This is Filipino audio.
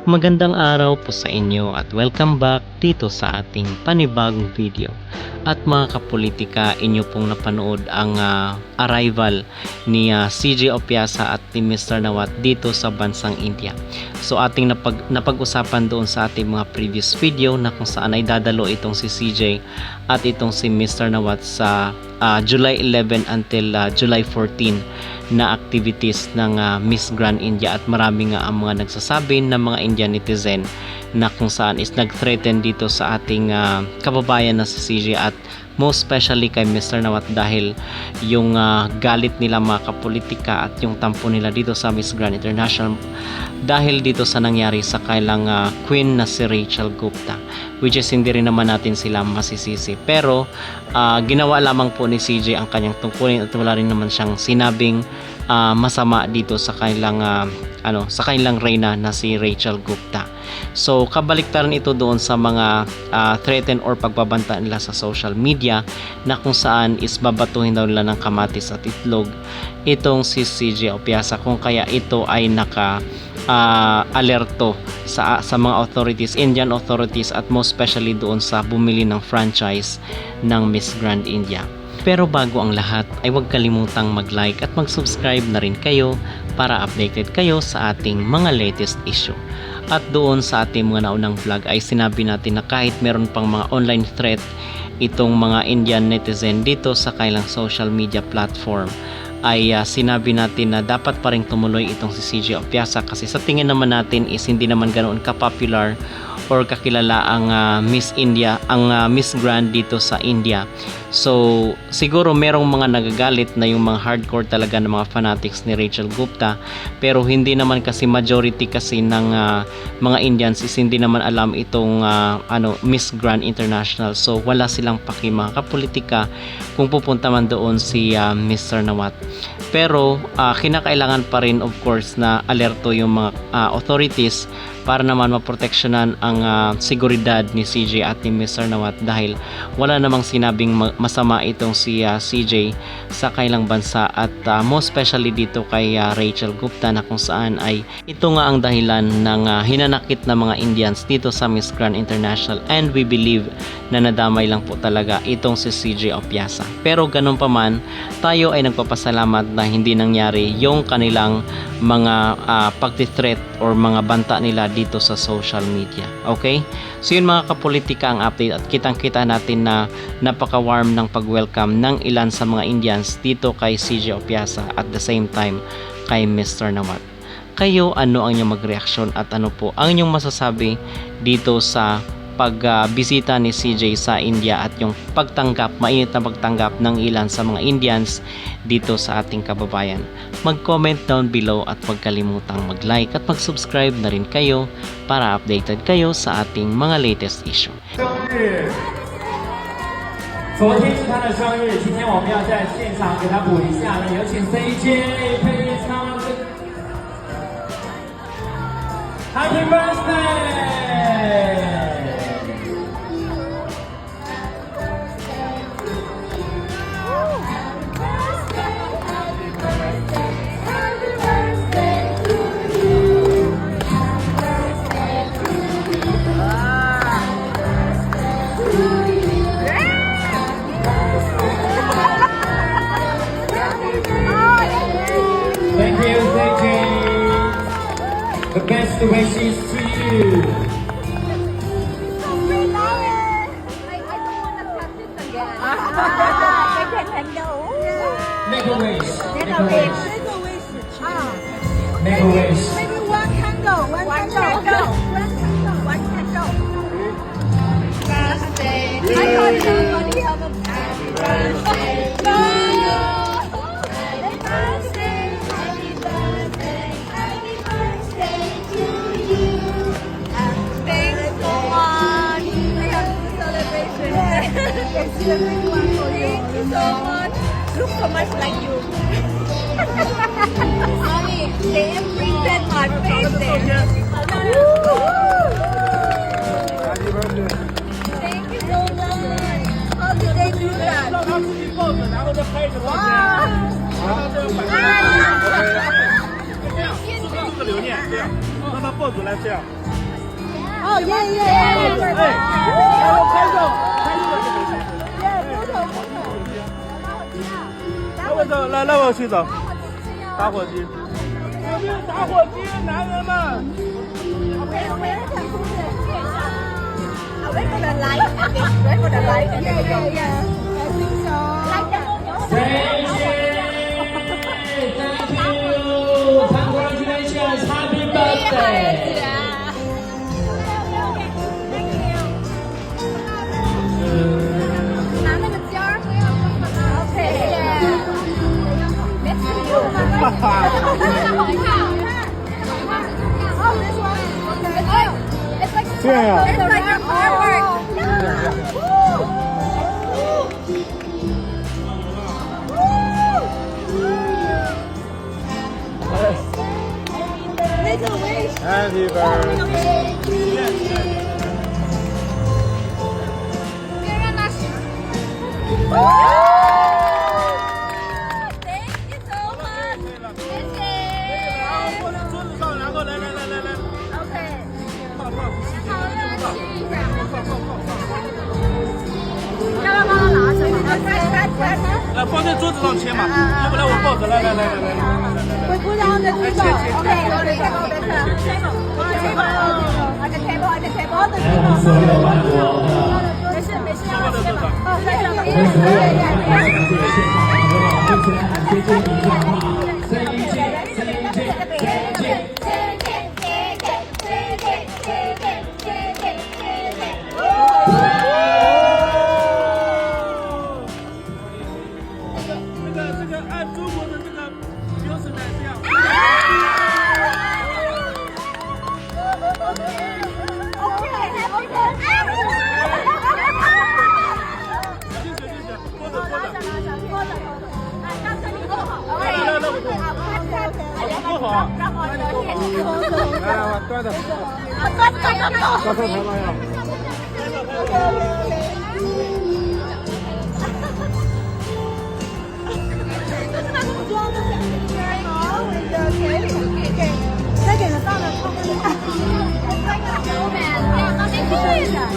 Magandang araw po sa inyo at welcome back dito sa ating panibagong video. At mga kapolitika, inyo pong napanood ang arrival ni CJ Opiasa at ni Mr. Nawat dito sa bansang India. So ating napag-usapan doon sa ating mga previous video na kung saan ay dadalo itong si CJ at itong si Mr. Nawat sa July 11 until July 14 na activities ng Miss Grand India, at marami nga ang mga nagsasabi ng mga Indian netizen na kung saan is nag-threaten dito sa ating kababayan na si CJ, at most especially kay Mr. Nawat dahil yung galit nila mga kapolitika at yung tampo nila dito sa Miss Grand International dahil dito sa nangyari sa kailang queen na si Rachel Gupta, which is hindi rin naman natin sila masisisi, pero ginawa lamang po ni CJ ang kanyang tungkulin at wala rin naman siyang sinabing masama dito sa kailang sa kailang reyna na si Rachel Gupta. So kabaliktaran ito doon sa mga threaten or pagbabanta nila sa social media na kung saan is babatuhin daw nila ng kamatis at itlog itong si CJ Opiasa, kung kaya ito ay alerto sa mga authorities, Indian authorities, at most especially doon sa bumili ng franchise ng Miss Grand India. Pero bago ang lahat ay huwag kalimutang mag-like at mag-subscribe na rin kayo para updated kayo sa ating mga latest issue. At doon sa ating mga naunang vlog ay sinabi natin na kahit meron pang mga online threat itong mga Indian netizen dito sa kailang social media platform, ay sinabi natin na dapat pa rin tumuloy itong si CJ Opiasa kasi sa tingin naman natin is hindi naman ganoon ka-popular or kakilala ang Miss India, ang Miss Grand dito sa India. So siguro merong mga nagagalit na yung mga hardcore talaga ng mga fanatics ni Rachel Gupta, pero hindi naman kasi majority kasi ng mga Indians is hindi naman alam itong Miss Grand International. So wala silang paki mga kapolitika kung pupunta man doon si Mr. Nawat. Pero kinakailangan pa rin of course na alerto yung mga authorities para naman maproteksyonan ang seguridad ni CJ at ni Mr. Nawat dahil wala namang sinabing masama itong si CJ sa kailang bansa, at most especially dito kay Rachel Gupta na kung saan ay ito nga ang dahilan ng hinanakit na mga Indians dito sa Miss Grand International, and we believe na nadamay lang po talaga itong si CJ Opiasa. Pero ganun pa man, tayo ay nagpapasalamat na hindi nangyari yung kanilang mga pagti-threat or mga banta nila dito sa social media. Okay? So yun mga kapolitika ang update, at kitang-kita natin na napaka-warm ng pag-welcome ng ilan sa mga Indians dito kay CJ Opiasa at the same time kay Mr. Nawat. Kayo, ano ang inyong magreaksyon at ano po ang inyong masasabi dito sa pagbisita ni CJ sa India at yung pagtanggap, mainit na pagtanggap ng ilan sa mga Indians dito sa ating kababayan? Mag-comment down below at huwag kalimutang mag-like at mag-subscribe na rin kayo para updated kayo sa ating mga latest issue. 昨天是他的生日，今天我们要在现场给他补一下，有请 CJ 配唱 Happy Birthday！ Thank you, CJ. The best wishes to you. Make a wish. Make a wish. Make a wish. Maybe one candle. One candle. One candle. Birthday. I thought somebody have a happy birthday. No. Happy birthday. Happy birthday. Happy birthday to you. Thanks so much. I have a celebration. Yes, celebrate one for you. Thank you so much. Look so much like you. Sorry, they printed my face there. Thank you so much. How did they do that? Wow. 这个留念这样，让他抱出来这样。哦耶耶耶！拍照，来我走，来我去走，打火机，有没有打火机，男人们？ Wait for the light. Wait for the light. Yeah. I think so. Thank you. Congratulations. Happy birthday. 拿那个尖儿。OK。Next to you. 哈哈。 Oh, this one. Okay. It's like 这样呀。 it's like your artwork. Make a wish. Happy birthday. 别让他死。Thank you so much. 谢谢。放在桌子上，然后来。 OK。放，好热情。放。要不要帮他拿着？来放在桌子上切嘛，要不然我抱着，来。 We put on the table. Okay, on the table. On the table. On the table. On the 来，我们所有外国没事，放在桌上。哦，在这边。的所有外国的这个现场朋友们，一起来喊接近一下好不好？声音进，声音进，声音进。这个按中国的这个标准来这样。 来，端着。刚才台湾呀。再给他倒点汤。